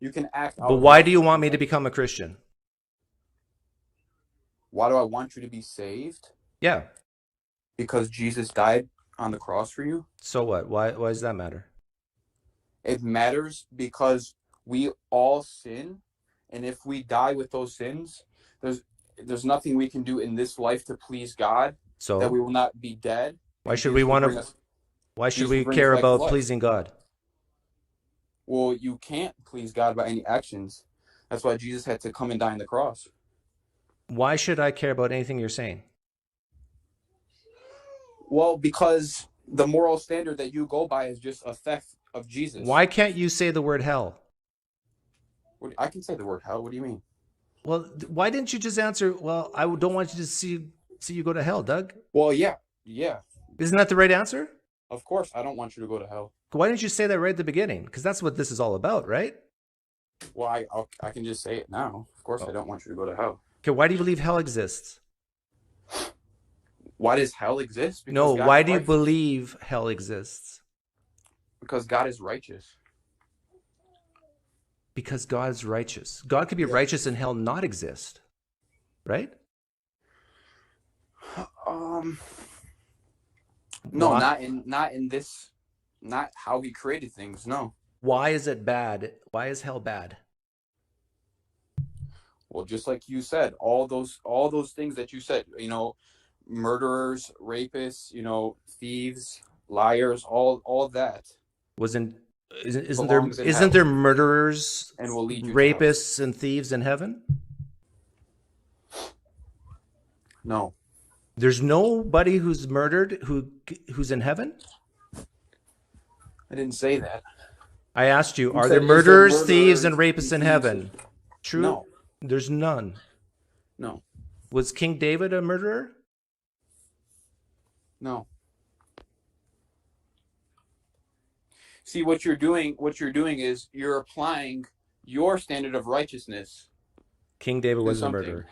You can act But out of why do love. you want me to become a Christian? Why do I want you to be saved? Yeah. Because Jesus died on the cross for you. So what? Why does that matter? It matters because we all sin, and if we die with those sins, there's there's nothing we can do in this life to please God that So we will not be dead, why and should we want to why should Jesus will we bring us care back to about life. pleasing God? Well, you can't please God by any actions. That's why Jesus had to come and die on the cross. Why should I care about anything you're saying? Well, because the moral standard that you go by is just a theft of Jesus. Why can't you say the word hell? I can say the word hell. What do you mean? Well, why didn't you just answer, well, I don't want you to see you go to hell, Doug? Well, yeah. Isn't that the right answer? Of course, I don't want you to go to hell. Why didn't you say that right at the beginning? Because that's what this is all about, right? Well, I can just say it now. Of course, I Oh. don't want you to go to hell. Okay, why do you believe hell exists? Why does hell exist? No, Because God why is do you righteous. believe hell exists? Because God is righteous. Because God is righteous. God could be Yes. righteous and hell not exist, right? No, Why? not how He created things. No. Why is it bad? Why is hell bad? Well, just like you said, all those things that you said, murderers, rapists, thieves, liars, all that Wasn't isn't there belongs in isn't hell there murderers, and will lead you to hell. rapists, and thieves in heaven? No, There's nobody who's murdered who's in heaven? I didn't say that. I asked you, You are there said, is there murderers, thieves, and murderers rapists and in thieves? heaven? True? No, There's none. no, Was King David a murderer? no. See, what you're doing is you're applying your standard of righteousness King David to wasn't a something. murderer.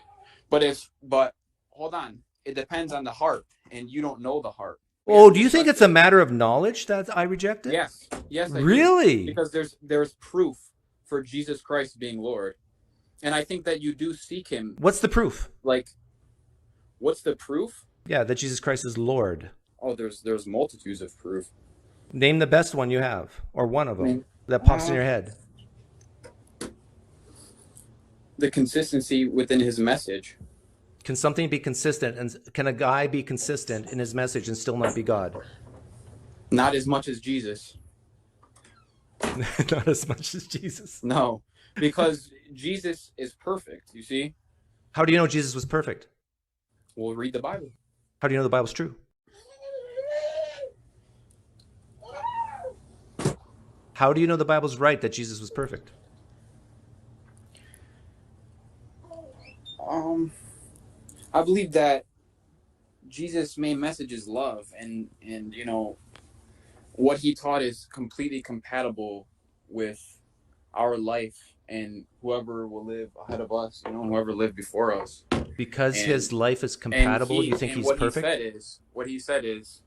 But hold on. It depends on the heart, and you don't know the heart. We Oh, haven't do you think discussed it's a it. matter of knowledge that I reject it? Yes, I do. Really? Because there's proof for Jesus Christ being Lord, and I think that you do seek Him. What's the proof? Like, what's the proof? Yeah, that Jesus Christ is Lord. Oh, there's multitudes of proof. Name the best one you have, or one of I them mean, that pops in your head. the consistency within His message. Can something be consistent, and can a guy be consistent in his message and still not be God? Not as much as Jesus. Not as much as Jesus. No, because Jesus is perfect. You see, How do you know Jesus was perfect? we'll read the Bible. How do you know the Bible's true? How do you know the Bible's right that Jesus was perfect? I believe that Jesus' main message is love, and what He taught is completely compatible with our life and whoever will live ahead of us, whoever lived before us. Because his And life is and compatible, he you think and he's perfect? what he said is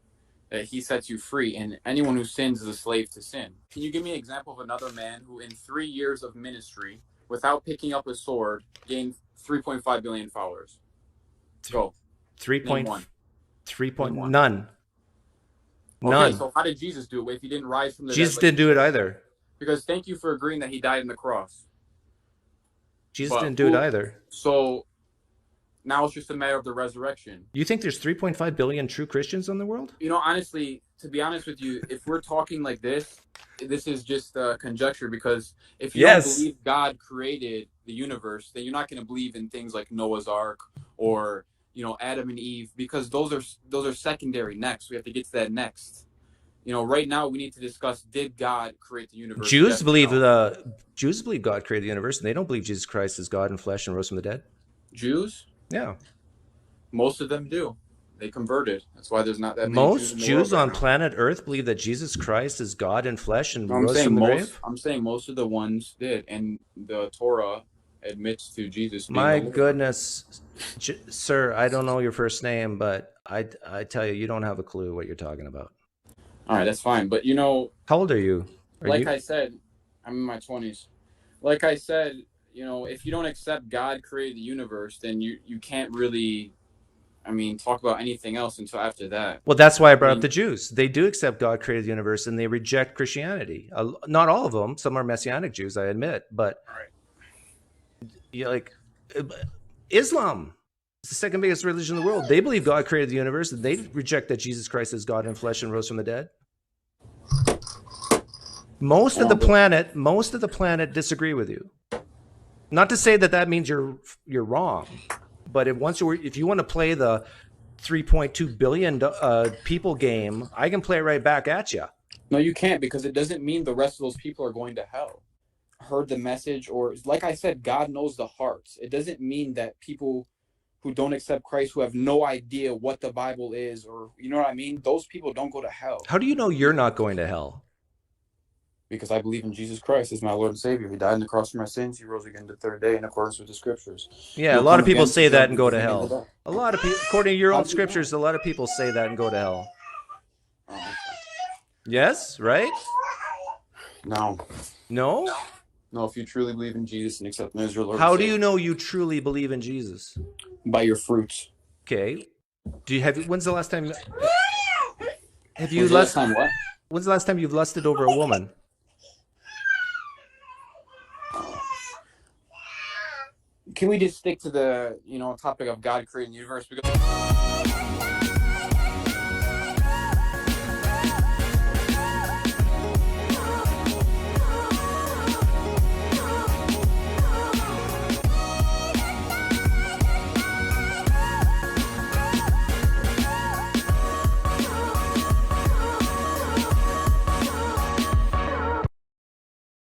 that He sets you free, and anyone who sins is a slave to sin. Can you give me an example of another man who, in 3 years of ministry, without picking up a sword, gained 3.5 billion followers? Go. 3 Name point, one. 3 Name point, one. none. Okay, None. so how did Jesus do it if He didn't rise from the dead Jesus like didn't He do it said? either. Because thank you for agreeing that He died on the cross. Jesus But didn't do it either. so now it's just a matter of the resurrection. You think there's 3.5 billion true Christians in the world? Honestly, to be honest with you, if we're talking like this is just conjecture, because if you don't Yes. believe God created the universe, then you're not going to believe in things like Noah's Ark or Adam and Eve, because those are secondary. Next, we have to get to that next. Right now we need to discuss, did God create the universe? Jews Yes or believe no? Jews believe God created the universe, and they don't believe Jesus Christ is God in flesh and rose from the dead. Jews, Yeah. most of them do. They converted. That's why there's not that many Jews Most in the world Jews right on now. planet Earth believe that Jesus Christ is God in flesh and No, I'm rose saying from the most. grave. I'm saying most of the ones did, and the Torah admits to Jesus being the My Lord. goodness, sir, I don't know your first name, but I tell you, you don't have a clue what you're talking about. All right, that's fine. But How old are you? Are like you I said, I'm in my 20s. like I said, if you don't accept God created the universe, then you can't really, talk about anything else until after that. Well, that's why I I brought up mean, the Jews. They do accept God created the universe, and they reject Christianity. Not all of them. Some are Messianic Jews, I admit, but right. like uh, Islam. It's the second biggest religion in the world. They believe God created the universe, and they reject that Jesus Christ is God in flesh and rose from the dead. Most of the planet disagree with you. Not to say that means you're wrong, but if you want to play the 3.2 billion people game, I can play it right back at you. No, you can't, because it doesn't mean the rest of those people are going to hell. Heard the message, or like I said, God knows the hearts. It doesn't mean that people who don't accept Christ, who have no idea what the Bible is, or you know what I mean, those people don't go to hell. How do you know you're not going to hell? Because I believe in Jesus Christ as my Lord and Savior. He died on the cross for my sins. He rose again the third day in accordance with the scriptures. Yeah, a He'll lot come of people again to say that judge and the go to living and the hell. dead. A lot of people, according to your How own do you know? scriptures, a lot of people say that and go to hell. Oh, Yes, right? no. No? No, if you truly believe in Jesus and accept him as your Lord and How do Savior. you know you truly believe in Jesus? By your fruits. Okay. When's the last time have you When's the last lust time what? when's the last time you've lusted over a woman? Can we just stick to the topic of God creating the universe? Because